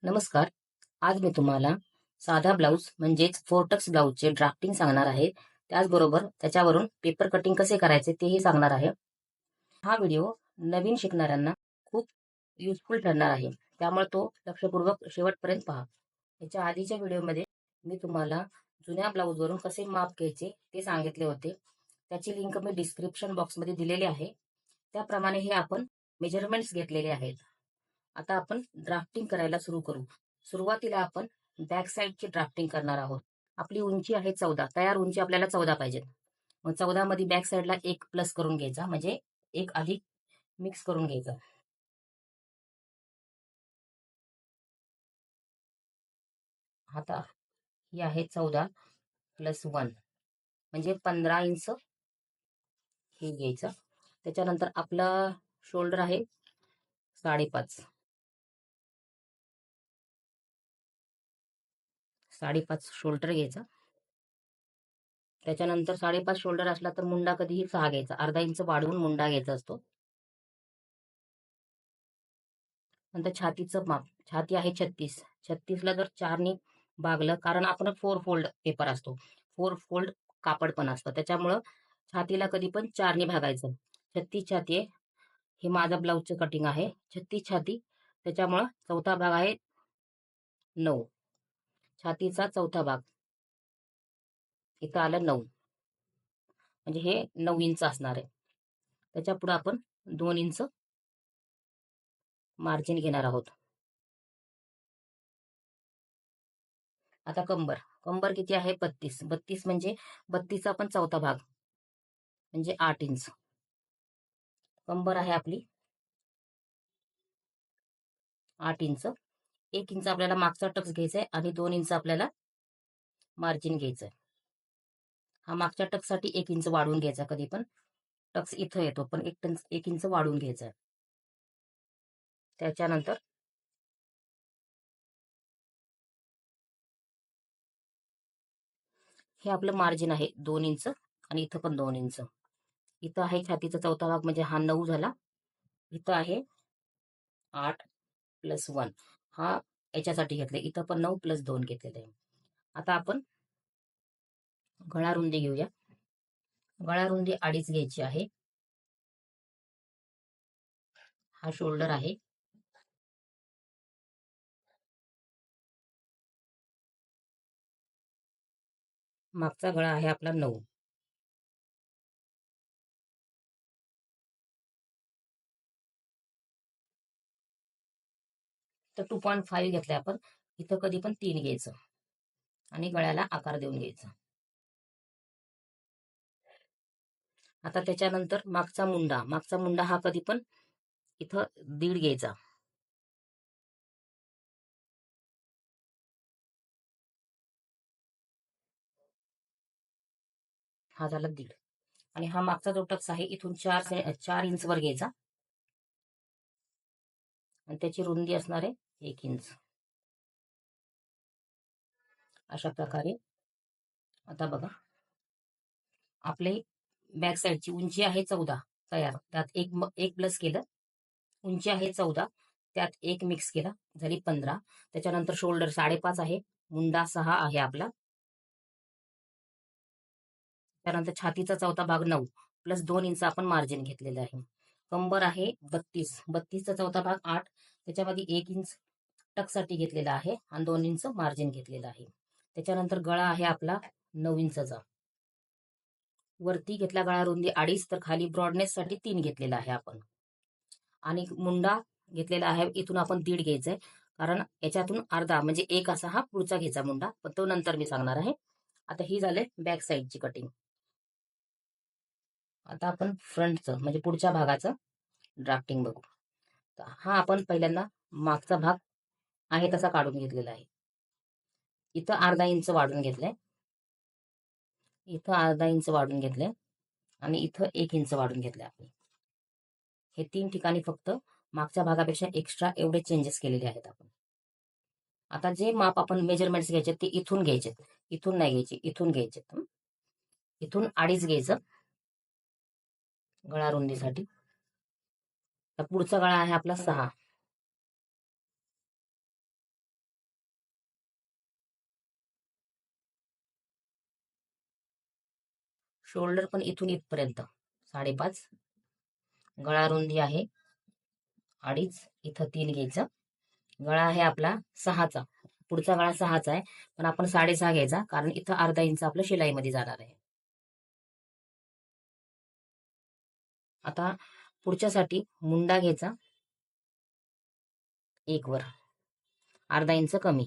नमस्कार. आज मी तुम्हाला साधा ब्लाऊज म्हणजेच फोरटक्स ब्लाऊजचे ड्राफ्टिंग सांगणार आहे. त्याचबरोबर त्याच्यावरून पेपर कटिंग कसे करायचे तेही सांगणार आहे. हा व्हिडिओ नवीन शिकणाऱ्यांना खूप युजफुल ठरणार आहे. त्यामुळे तो लक्षपूर्वक शेवटपर्यंत पहा. याच्या आधीच्या व्हिडिओमध्ये मी तुम्हाला जुन्या ब्लाऊजवरून कसे माप घ्यायचे ते सांगितले होते. त्याची लिंक मी डिस्क्रिप्शन बॉक्समध्ये दिलेली आहे. त्याप्रमाणे हे आपण मेजरमेंट्स घेतलेले आहेत. आता आपण ड्राफ्टिंग करायला सुरू करू. सुरुवातीला आपण बॅक साईडची ड्राफ्टिंग करणार आहोत. आपली उंची आहे 14. तयार उंची आपल्याला 14 पाहिजे. मग 14 मध्ये बॅक साईडला 1 प्लस करून घ्यायचा, म्हणजे 1 अधिक मिक्स करून घ्यायचा. आता ही आहे 14 प्लस 1 म्हणजे 15 इंच हे घ्यायचं. त्याच्यानंतर आपला शोल्डर आहे 5.5. 5.5 शोल्डर घ्यायचा. त्याच्यानंतर 5.5 शोल्डर असला तर मुंडा कधीही 6 घ्यायचा. अर्धा इंच वाढवून मुंडा घ्यायचा असतो. नंतर छातीचं माप. छाती आहे 36. 36 ला जर 4 भागलं, कारण आपण 4 फोल्ड पेपर असतो, 4 फोल्ड कापड पण असतं, त्याच्यामुळं छातीला कधी पण 4 भागायचं. 36 छाती आहे. हे माझा ब्लाऊजचं कटिंग आहे. 36 छाती, त्याच्यामुळं चौथा भाग आहे 9. छातीचा चौथा भाग इथं आलं 9, म्हणजे हे 9 इंच असणार आहे. त्याच्या पुढे आपण 2 इंच मार्जिन घेणार आहोत. आता कंबर. कंबर किती आहे? 32. 32 म्हणजे 32चा पण चौथा भाग म्हणजे 8 इंच कंबर आहे आपली. 8 इंच. 1 इंच आपल्याला मागचा टक्स घ्यायचा आहे आणि 2 इंच आपल्याला मार्जिन घ्यायचं आहे. हा मागच्या टक्ससाठी 1 इंच वाढवून घ्यायचा. कधी पण टक्स इथं येतो, पण 1 इंच वाढवून घ्यायचा आहे. त्याच्यानंतर हे आपलं मार्जिन आहे 2 इंच आणि इथं पण 2 इंच. इथं आहे छातीचा चौथा भाग म्हणजे हा 9 झाला. इथं आहे 8 प्लस 1, हा याच्यासाठी घेतलाय. इथं पण 9 प्लस 2 घेतलेलं आहे. आता आपण गळा रुंदी घेऊया. गळा रुंदी 2.5 घ्यायची आहे. हा शोल्डर आहे. मागचा गळा आहे आपला 9. तर 2.5 घेतलाय आपण. इथं कधी पण 3 घ्यायचं आणि गळ्याला आकार देऊन घ्यायचा. आता त्याच्यानंतर मागचा मुंडा. मागचा मुंडा हा कधी पण इथं 1.5 घ्यायचा. हा झाला 1.5. आणि हा मागचा जो टक्स आहे इथून 4 इंच वर घ्यायचा आणि त्याची रुंदी असणार आहे 1 इंच. अशा प्रकारे आता बघा, आपले बॅक साईडची उंची आहे 14 तयार. त्यात एक प्लस केलं. उंची आहे 14, त्यात 1 मिक्स केला, झाली 15. त्याच्यानंतर शोल्डर 5.5 आहे. मुंडा 6 आहे आपला. त्यानंतर छातीचा चौथा भाग 9 प्लस 2 इंच आपण मार्जिन घेतलेलं आहे. कंबर आहे 32. 32चा चौथा भाग 8, त्याच्यामध्ये 1 इंच टक्साठी घेतलेला आहे आणि 2 इंच मार्जिन घेतलेलं आहे. त्याच्यानंतर गळा आहे आपला 9 इंचचा. वरती घेतला गळा रुंदी 2.5, तर खाली ब्रॉडनेस साठी 3 घेतलेला आहे आपण. आणि मुंडा घेतलेला आहे इथून आपण 1.5 घ्यायचंय, कारण याच्यातून अर्धा म्हणजे 1 असा हा पुढचा घ्यायचा मुंडा, पण तो नंतर मी सांगणार आहे. आता ही झाले बॅक साईडची कटिंग. आता आपण फ्रंटचं म्हणजे पुढच्या भागाचं ड्राफ्टिंग बघू. तर हा आपण पहिल्यांदा मागचा भाग आहे तसा काढून घेतलेला आहे. इथं अर्धा इंच वाढून घेतलंय, इथं अर्धा इंच वाढून घेतलंय आणि इथं 1 इंच वाढून घेतलंय. आपण हे 3 ठिकाणी फक्त मागच्या भागापेक्षा एक्स्ट्रा एवढे चेंजेस केलेले आहेत आपण. आता जे माप आपण मेजरमेंट्स घ्यायचे ते इथून घ्यायचे, इथून नाही घ्यायचे, इथून घ्यायचे. इथून 2.5 घ्यायचं गळा रुंदीसाठी. तर पुढचा गळा आहे आपला 6. शोल्डर पण इथून इथपर्यंत 5.5. गळा रुंदी आहे 2.5, इथं 3 घ्यायचं. गळा आहे आपला 6चा, पुढचा गळा 6चा आहे, पण आपण 6.5 घ्यायचा, कारण इथं अर्धा इंच आपलं शिलाईमध्ये जाणार आहे. आता पुढच्यासाठी मुंडा घ्यायचा 1 वर, अर्धा इंच कमी.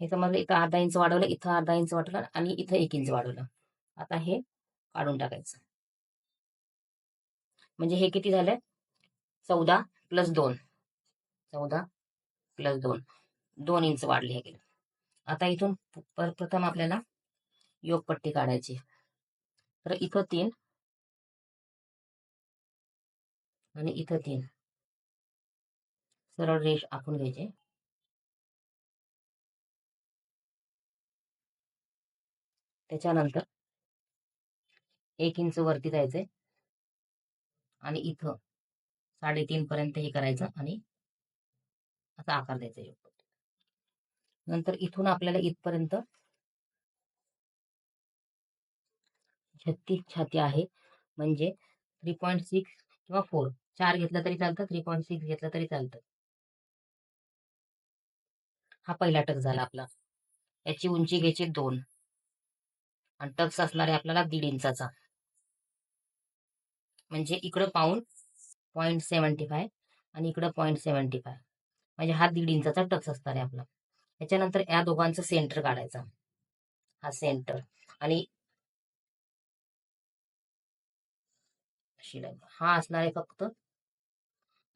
हे समजलं, इथं अर्धा इंच वाढवलं, इथं अर्धा इंच वाढवलं आणि इथं 1 इंच वाढवलं. आता हे काढून टाकायचं. म्हणजे हे किती झालंय? 14 + 2, 14 + 2, 2 इंच वाढले हे गेले. आता इथून प्रथम आपल्याला योगपट्टी काढायची. तर इथं 3 आणि इथं 3 सरळ रेष आखून घ्यायचे. त्याच्यानंतर 1 इंच वरती जायचंय आणि इथं 3.5 पर्यंत हे करायचं आणि असा आकार द्यायचा योगपट्टी. नंतर इथून आपल्याला इथपर्यंत 36 छाती आहे, म्हणजे 3.6 किंवा 4, 4 घेतलं तरी चालतं, 3.6 घेतलं तरी चालतं. हा पहिला टक्स झाला आपला. याची उंची घ्यायची 2 आणि टक्स असणार आहे आपल्याला 1.5 इंचाचा, म्हणजे इकडं पाऊण 0.75 आणि इकडं 0.75, म्हणजे हा 1.5 इंचाचा टक्स असणार आहे आपला. त्याच्यानंतर या दोघांचं सेंटर काढायचा, हा सेंटर, आणि शिलाई हा असणार आहे फक्त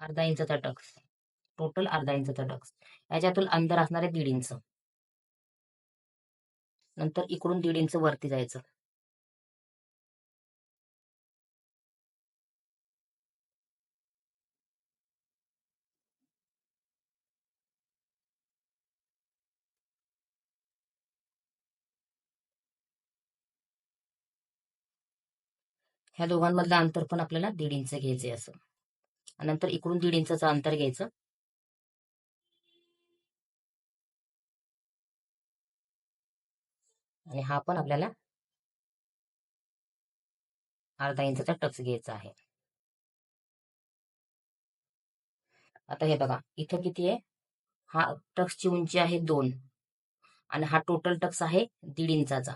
अर्धा इंचाचा टक्स, टोटल अर्धा इंचाचा टक्स. याच्यातून अंतर असणार आहे 1.5 इंच. नंतर इकडून 1.5 इंच वरती जायचं. ह्या दोघांमधलं अंतर पण आपल्याला 1.5 इंच घ्यायचंय असं. नंतर इकडून 1.5 इंचाचं अंतर घ्यायचं. आणि हा पण आपल्याला अर्धा इंचाचा टक्स घ्यायचा आहे. आता हे बघा, इथं किती आहे? हा टक्सची उंची आहे 2 आणि हा टोटल टक्स आहे 1.5 इंचाचा.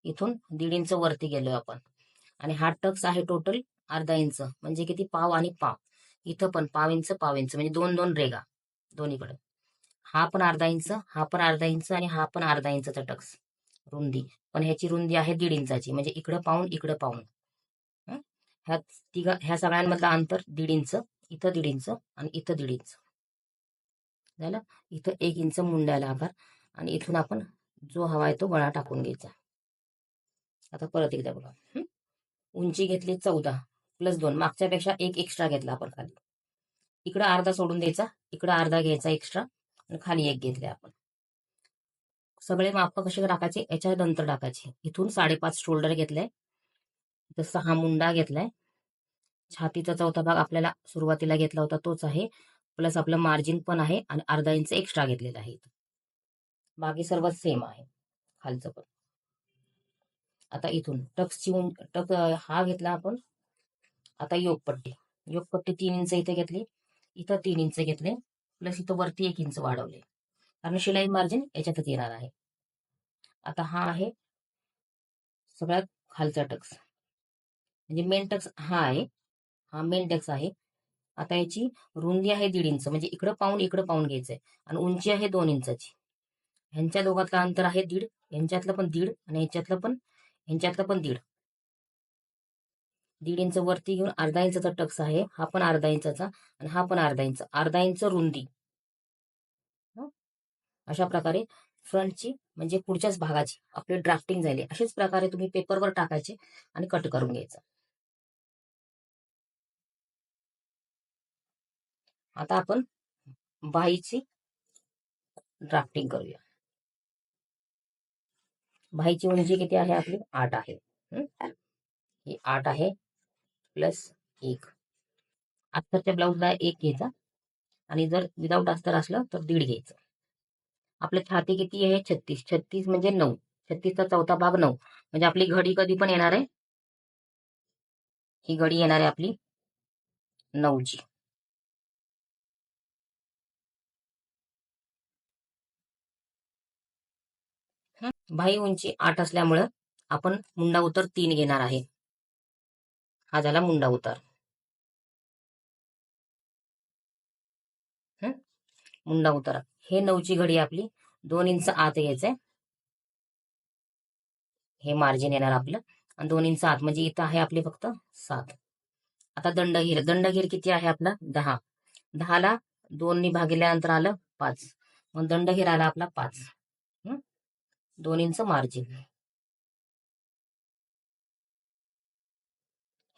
इथून 1.5 इंच वरती गेलोय आपण, आणि हा टक्स आहे टोटल अर्धा इंच, म्हणजे किती? पाव आणि पाव. इथं पण पाव इंच पाव इंच, म्हणजे 2-2 रेगा दोन्हीकडे. हा पण अर्धा इंच, हा पण अर्धा इंच आणि हा पण अर्धा इंचाचा टक्स रुंदी. पण ह्याची रुंदी आहे 1.5 इंचाची, म्हणजे इकडं पाऊण इकडं पाऊण. ह्या सगळ्यांमधलं अंतर 1.5 इंच, इथं 1.5 इंच आणि इथं 1.5 इंच झालं. इथं 1 इंच मुंड्याला आकार, आणि इथून आपण जो हवा आहे तो गळा टाकून घ्यायचा. आता परत एकदा बघा, उंची घेतली 14 + 2, मागच्यापेक्षा 1 एक्स्ट्रा घेतला आपण खाली. इकडं अर्धा सोडून द्यायचा, इकडं अर्धा घ्यायचा एक्स्ट्रा आणि खाली 1 घेतले आपण. सगळे माप कसे टाकायचे याच्या नंतर टाकायचे. इथून 5.5 शोल्डर घेतलाय, इथं 6 मुंडा घेतलाय, छातीचा चौथा भाग आपल्याला सुरुवातीला घेतला होता तोच आहे, प्लस आपलं मार्जिन पण आहे आणि अर्धा इंच एक्स्ट्रा घेतलेला आहे. बाकी सर्व सेम आहे खालचं पण. आता इथून टक्सची टक हा घेतला आपण. आता योगपट्टी 3 इंच इथे घेतली, इथं 3 इंच घेतले, प्लस इथं वरती 1 इंच वाढवले, कारण शिलाई मार्जिन याच्यातच येणार आहे. आता हा आहे सगळ्यात खालचा टक्स, म्हणजे मेन टक्स हा आहे, हा मेन टक्स आहे. आता याची रुंदी आहे 1.5 इंच, म्हणजे इकडं पाऊण घ्यायचंय, आणि उंची आहे 2 इंचाची. ह्यांच्या दोघातलं अंतर आहे 1.5, यांच्यातलं पण 1.5 आणि ह्यांच्यातलं पण 1.5. 1.5 इंच वरती घेऊन अर्धा इंचाचा टक्स आहे, हा पण अर्धा इंचाचा आणि हा पण अर्धा इंच रुंदी. अशा प्रकारे फ्रंटची म्हणजे पुढच्याच भागाची आपली ड्राफ्टिंग झाली. अशाच प्रकारे तुम्ही पेपरवर टाकायचे आणि कट करून घ्यायचं. आता आपण बाहीची ड्राफ्टिंग करूया. बाहीची उंची किती आहे आपली? 8 आहे. ही 8 आहे प्लस 1. अस्तरच्या ब्लाऊजला 1 घ्यायचा, आणि जर विदाऊट अस्तर असलं तर 1.5 घ्यायचं. आपलं छाती किती आहे? 36. 36 म्हणजे 9. 36चा चौथा भाग 9. म्हणजे आपली घडी कधी पण येणार आहे? ही घडी येणार आहे आपली 9ची. बाही उंची 8 असल्यामुळं आपण मुंडा उतार 3 घेणार आहे. हा झाला मुंडा उतार. मुंडा उतार. हे 9ची घडी आपली 2 इंच आत घ्यायचंय. हे मार्जिन येणार आपलं. आणि 2 इंच आत म्हणजे इथं आहे आपले फक्त 7. आता दंडघेर. दंडघेर किती आहे आपला? 10. 10ला 2 नी भागिल्यानंतर आलं 5. मग दंडघेर आला आपला 5. 2 इंच मार्जिन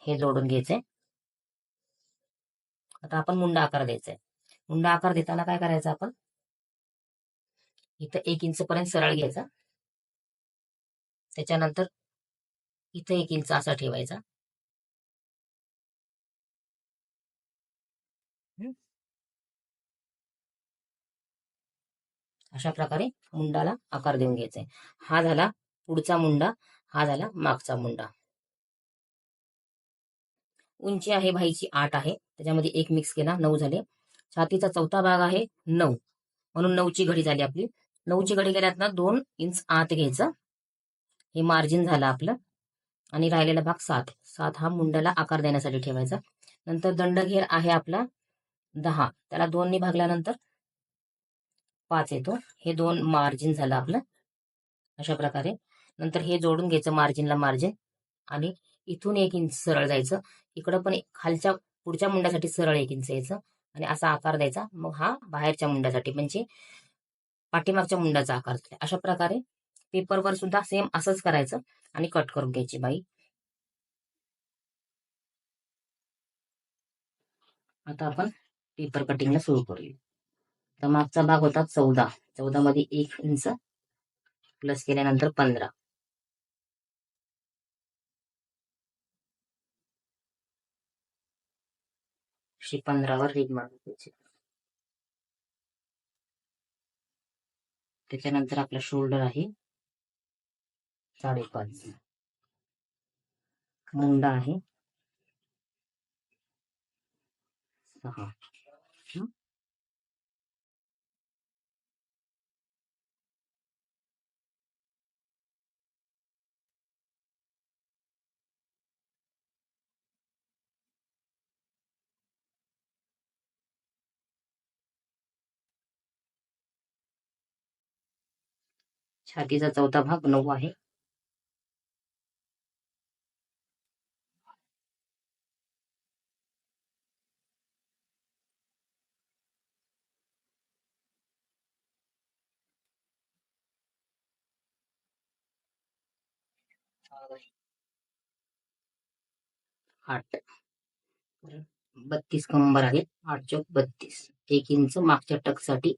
हे जोडून घ्यायचंय. आता आपण मुंडा आकार द्यायचाय. मुंडा आकार देताना काय करायचं आपण? इथं 1 इंच पर्यंत सरळ घ्यायचा. त्याच्यानंतर इथं 1 इंच असा ठेवायचा. अशा प्रकारे मुंडाला आकार देऊन घ्यायचा आहे. हा झाला पुढचा मुंडा, हा झाला मागचा मुंडा. उंची आहे बाईची 8 आहे, त्याच्यामध्ये 1 मिक्स केला 9 झाले. छातीचा चौथा भाग आहे 9, म्हणून 9ची घडी झाली आपली. 9ची घडी केल्यात ना 2 इंच आत घ्यायचं. हे मार्जिन झालं आपलं. आणि राहिलेला भाग 7. 7 हा मुंड्याला आकार देण्यासाठी ठेवायचा. नंतर दंडघेर आहे आपला 10, त्याला 2 नी भागल्यानंतर 5 येतो. हे 2 मार्जिन झालं आपलं. अशा प्रकारे नंतर हे जोडून घ्यायचं मार्जिनला मार्जिन. आणि इथून 1 इंच सरळ जायचं. इकडं पण खालच्या पुढच्या मुंड्यासाठी सरळ 1 इंच यायचं आणि असा आकार द्यायचा. मग हा बाहेरच्या मुंड्यासाठी म्हणजे पाठीमागच्या मुंड्याचा आकार. अशा प्रकारे पेपरवर सुद्धा सेम असंच करायचं आणि कट करून घ्यायची बाई. आता आपण पेपर कटिंगला सुरू करूया. तर मागचा भाग होता 14. 14 मध्ये 1 इंच प्लस केल्यानंतर 15. 15 वर रेग मारून घ्यायची. त्याच्यानंतर आपला शोल्डर आहे 5.5. मुंडा आहे 6. छातीचा चौथा भाग 9 आहे. आठ 32 कंबर आहे. 8 चौक 32. 1 इंच मागच्या टकसाठी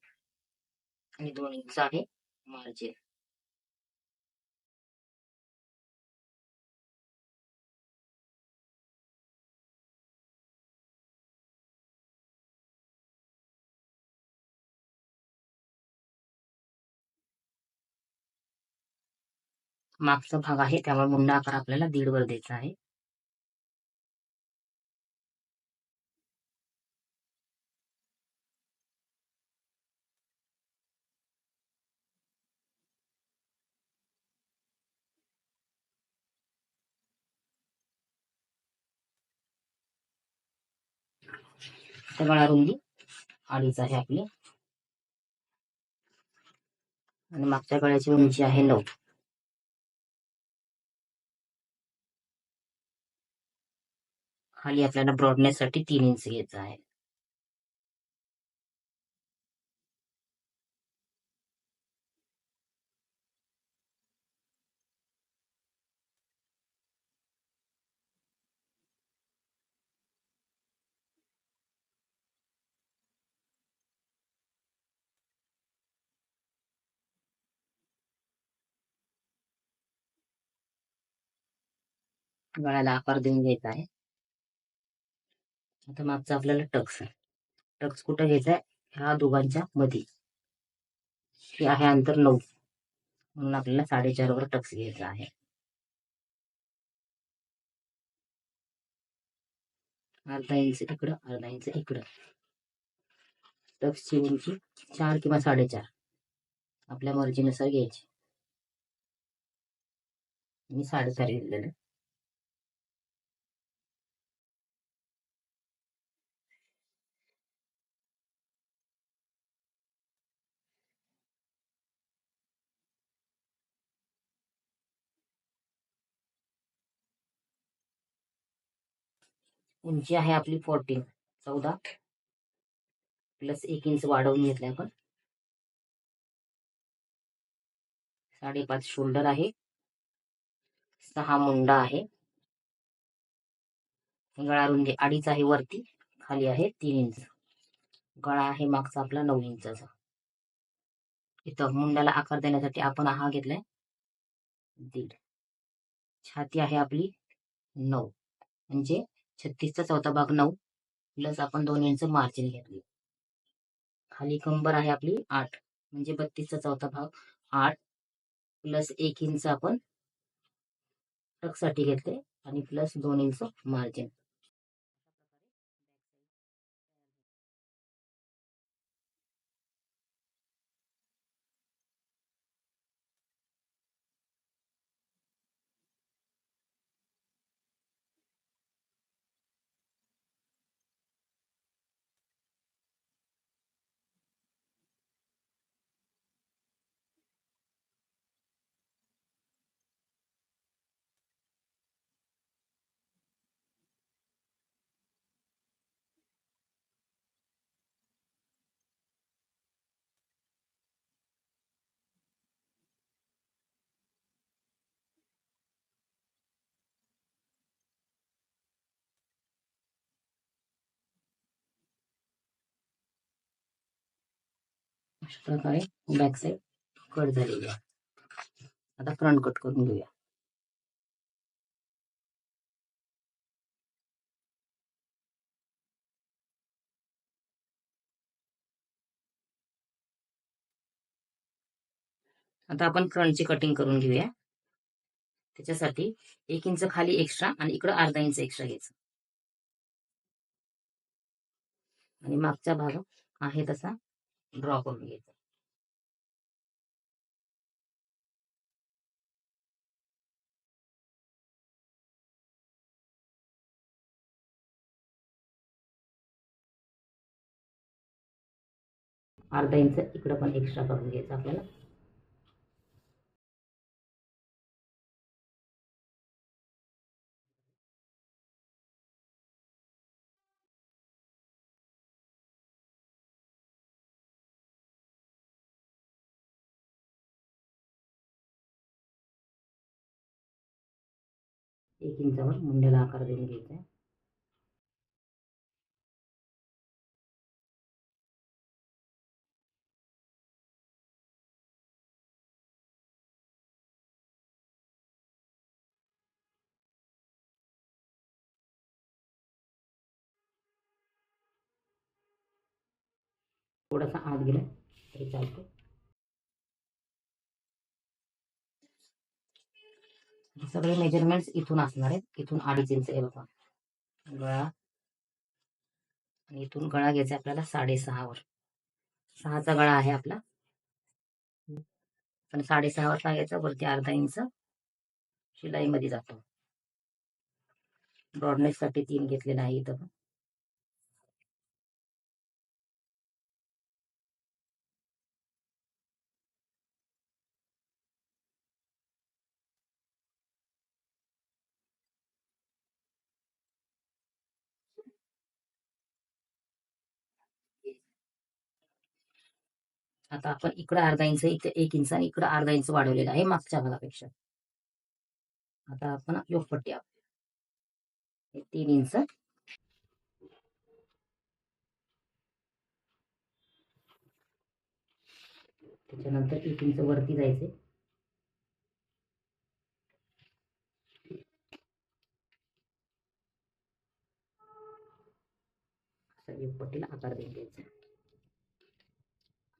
आणि 2 इंच आहे मार्जिन. मागचा भाग आहे त्यामुळे मुंडा आकार आपल्याला 1.5 वर द्यायचा आहे. गळा रुंदी 2.5 आहे आपली. आणि मागच्या गळ्याची उंची आहे 9. खाली आपल्याला ब्रॉडनेस साठी 3 इंच घ्यायचा आहे. गळ्याला आकार देऊन घ्यायचा आहे. आता मागचा आपल्याला टक्स आहे. टक्स कुठं घ्यायचा आहे? ह्या दोघांच्या मध्ये. हे आहे अंतर 9, म्हणून आपल्याला 4.5 वर टक्स घ्यायचा आहे. अर्धा इंच इकडं, अर्धा इंच इकडं. टक्सची उंची 4 किंवा 4.5 आपल्या मर्जीनुसार घ्यायची. मी 4.5 घेतलेलं. उंची आहे आपली 14 प्लस 1 इंच वाढवून घेतले आपण. 5.5 शोल्डर आहे, 6 मुंडा आहे, गळा रुंदी 2.5 आहे, वरती खाली आहे 3 इंच. गळा आहे मागचा आपला 9 इंचाचा. इथं मुंडाला आकार देण्यासाठी आपण हा घेतलाय 1.5. छाती आहे आपली 9, म्हणजे 36चा चौथा भाग 9 प्लस आपण 2 इंच मार्जिन घेतली. खाली कंबर आहे आपली 8, म्हणजे 32चा चौथा भाग 8 प्लस 1 इंच आपण टक्ससाठी घेतले आणि प्लस 2 इंच मार्जिन. अशा प्रकारे बॅक साईड कट झालेली आहे. आता फ्रंट कट करून घेऊया. आता आपण फ्रंटची कटिंग करून घेऊया. त्याच्यासाठी 1 इंच खाली एक्स्ट्रा आणि इकडं अर्धा इंच एक्स्ट्रा घ्यायचं आणि मागचा भाग आहे तसा ड्रॉ करून घ्यायचा. अर्धा इंच इकडं पण एक्स्ट्रा करून घ्यायचं आपल्याला. एक इंचावर मुंड्याला आकार देऊन घ्यायचा आहे. थोडासा आत गेला तरी चालतो. सगळे मेजरमेंट्स इथून असणार आहेत. इथून 2.5 इंच आहे बघा गळा, आणि इथून गळा घ्यायचा आपल्याला 6.5 वर. 6चा गळा आहे आपला, पण 6.5 वर सांगायचा. वरती अर्धा इंच शिलाई मध्ये जातो. ब्रॉडनेस साठी 3 घेतलेला आहे इथं. आता आपण इकडं अर्धा इंच, इथे 1 इंच आणि इकडं अर्धा इंच वाढवलेला आहे मागच्या भागापेक्षा. आता आपण योगपट्टी 3 इंच. त्याच्यानंतर 1 इंच वरती जायचे. योगपट्टीला आकार देऊन घ्यायचा.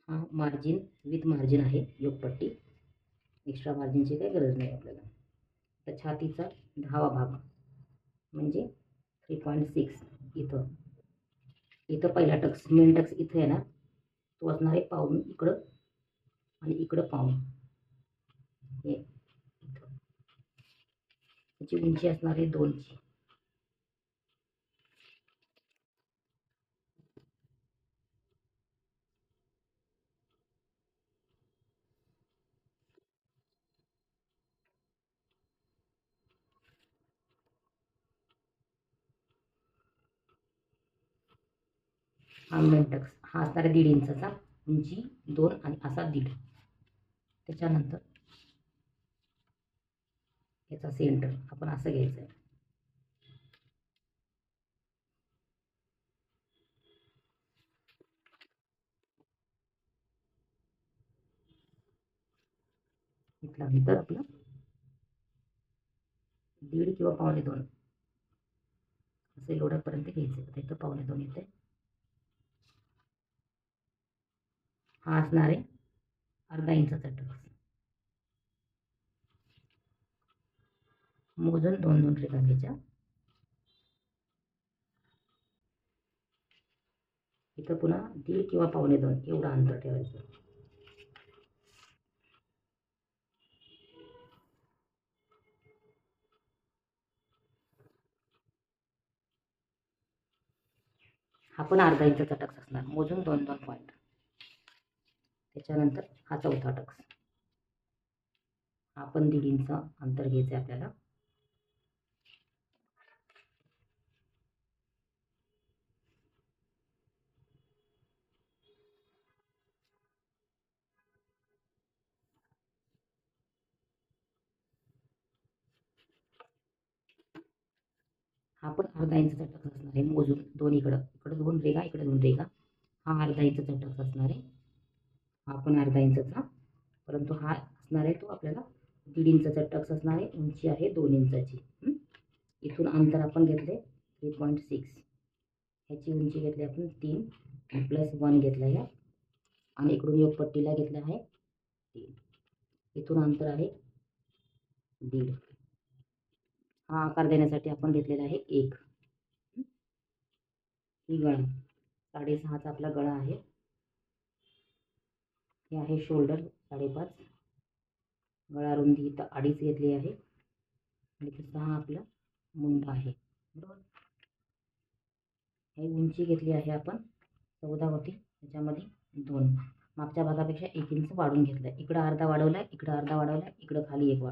हा मार्जिन विथ मार्जिन आहे योगपट्टी, एक्स्ट्रा मार्जिनची काही गरज नाही आपल्याला. तर छातीचा 10वा भाग म्हणजे 3.6 इथं पहिला टक्स, मेन टक्स इथं येणार, तो असणार आहे पाऊण इकडं आणि इकडं पाऊण. हे इथं त्याची उंची असणार आहे 2ची. हा मेन टक्स, हा असणार आहे 1.5 इंचाचा, उंची 2 आणि असा 1.5. त्याच्यानंतर याचा सेंटर आपण असं घ्यायचं आहे. इथला अंतर आपलं 1.5 किंवा 1.25 असं एवढ्यापर्यंत घ्यायचं. आता इथं 1.25 येते. हा असणार आहे अर्धा इंचाचा टक्स. मोजून 2 रेषा घ्यायच्या. इथं पुन्हा 1.5 किंवा 1.25 एवढं अंतर ठेवायचं. हा पण अर्धा इंचाचा टक्स असणार, मोजून 2 पॉईंट. त्याच्यानंतर हा चौथा टक्स, हा पण 1.5 इंच अंतर घ्यायचं आहे आपल्याला. हा पण अर्धा इंचाचा टक्स असणार आहे, मोजून 2 इकडं 2 रेगा, इकडे 2 रेगा. हा अर्धा इंचाचा टक्स असणार आहे. हा पण अर्धा इंचाचा, परंतु हा असणार आहे तो आपल्याला 1.5 इंचाचा टक्स असणार आहे. उंची आहे 2 इंचाची. इथून अंतर आपण घेतले 3.6. ह्याची उंची घेतली आपण 3 प्लस 1 घेतला आहे आणि इकडून योगपट्टीला घेतला आहे 3. इथून अंतर आहे 1.5. हा आकार देण्यासाठी आपण घेतलेला आहे 1. ही गळा 6.5चा आपला गळा आहे. हे आहे शोल्डर 5.5. गळा रुंदी इथं 2.5 घेतली आहे आणि इथं 6 आपला मुंडा आहे. बरोबर. ही उंची घेतली आहे आपण 14 होती, त्याच्यामध्ये 2 मागच्या भागापेक्षा 1 इंच वाढून घेतलाय. इकडं अर्धा वाढवलाय, इकडं अर्धा वाढवलाय, इकडं खाली एक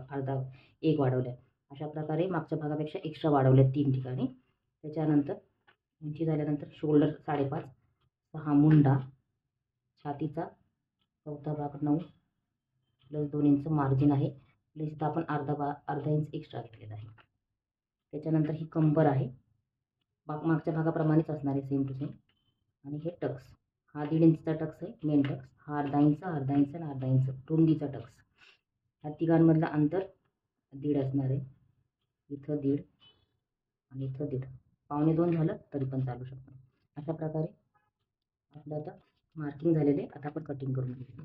वाढवलाय. अशा प्रकारे मागच्या भागापेक्षा एक्स्ट्रा वाढवले 3 ठिकाणी. त्याच्यानंतर उंची झाल्यानंतर शोल्डर 5.5, 6 मुंडा, छातीचा चौथा भाग 9 प्लस 2 इंच मार्जिन आहे. प्लस इथं आपण अर्धा इंच एक्स्ट्रा घेतलेला आहे. त्याच्यानंतर ही कंबर आहे, मागच्या भागाप्रमाणेच असणार आहे, सेम टू सेम. आणि हे टक्स, हा 1.5 इंचचा टक्स आहे मेन टक्स. हा अर्धा इंच आणि अर्धा इंच रुंदीचा टक्स. ह्या तिघांमधलं अंतर 1.5 असणार आहे. इथं 1.5 आणि इथं 1.5, 1.25 झालं तरी पण चालू शकतो. अशा प्रकारे आपलं आता मार्किंग झालेले. आता आपण कटिंग करून घेऊ.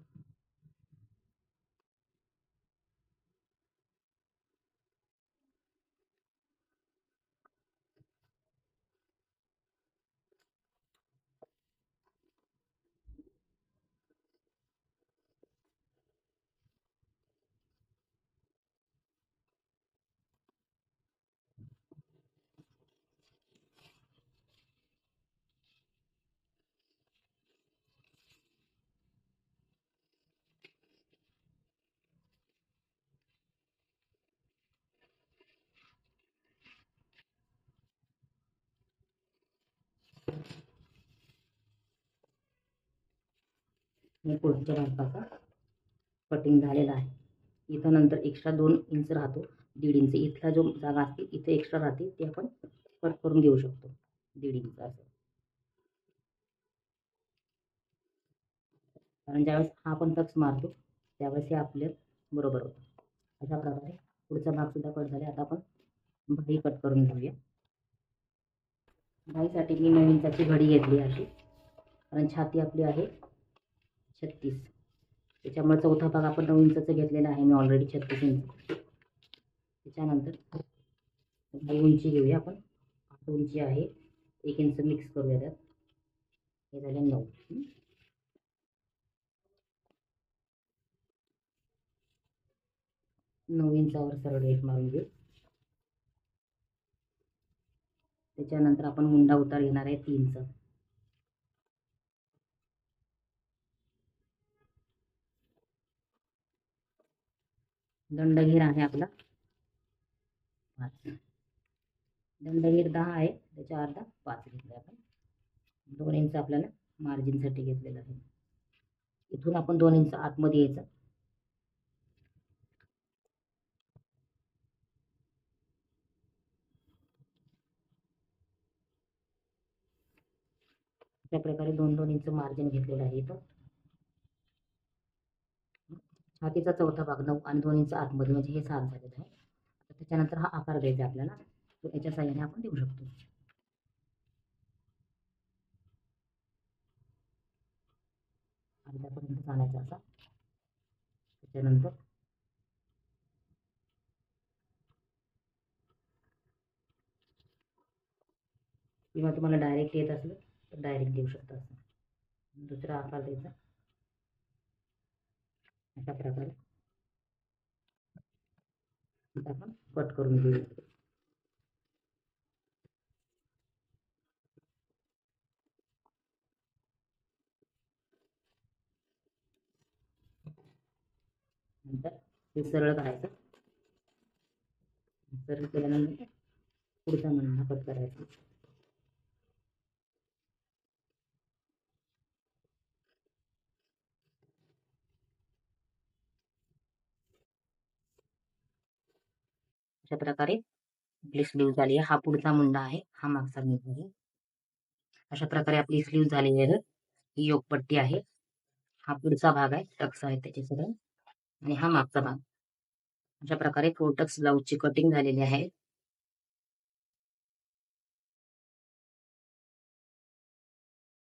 मी पुढच्या भागाचा कटिंग झालेला आहे. इथं नंतर एक्स्ट्रा 2 इंच राहतो, 1.5 इंच इथला जो जागा असते इथे एक्स्ट्रा राहते, ते आपण कट करून घेऊ शकतो 1.5 इंच असं. कारण ज्यावेळेस हा आपण टक्स मारतो त्यावेळेस हे आपल्या बरोबर होतं. अशा प्रकारे पुढचा भाग सुद्धा कट झाले. आता आपण भाई कट करून घेऊया. बाईसाठी मी 9 इंचाची घडी घेतली अशी, कारण छाती आपली आहे 36, त्याच्यामुळे चौथा भाग आपण 9 इंचाचा घेतलेला आहे मी ऑलरेडी 36 इंच. त्याच्यानंतर उंची घेऊया आपण, 8 उंची आहे, 1 इंच मिक्स करूया त्यात. हे झाले 9. 9 इंचावर सरळ एक मारून घेऊ. त्याच्यानंतर आपण मुंडा उतार घेणार आहे 3चा. दंडघेर आहे आपला 5. दंडघेर 10 आहे, त्याच्या अर्धा 5 घेतला आपण. 2 इंच आपल्याला मार्जिनसाठी घेतलेलं आहे. इथून आपण 2 इंच आतमध्ये यायचं. अशा प्रकारे 2-2 इंच मार्जिन घेतलेलं आहे इथं. छातीचा चौथा भाग 9 आणि 2 इंच आतमध्ये, म्हणजे हे 7 झालेलं आहे. आता त्याच्यानंतर हा आकार द्यायचा आपल्याला, तो याच्या साह्याने आपण देऊ शकतो. अर्ध्यापर्यंत आणायचा असा. त्याच्यानंतर किंवा तुम्हाला डायरेक्ट येत असलं तर डायरेक्ट देऊ शकता. असं दुसरा आकार द्यायचा अशा प्रकारे. आता आपण कट करून घेऊ. नंतर हे सरळ करायचं. सरळ केल्यानंतर पुढचा मधला कट करायचा. अशा प्रकारे आपली स्लीव झाली आहे. हा पुढचा मुंडा आहे, हा मागचा मुंडा आहे. अशा प्रकारे आपली स्लीव झालेली आहे. ही योगपट्टी आहे, हा पुढचा भाग आहे, टक्स आहे त्याचे सगळं, आणि हा मागचा भाग. अशा प्रकारे 4 टक्स ब्लाऊजची कटिंग झालेली आहे.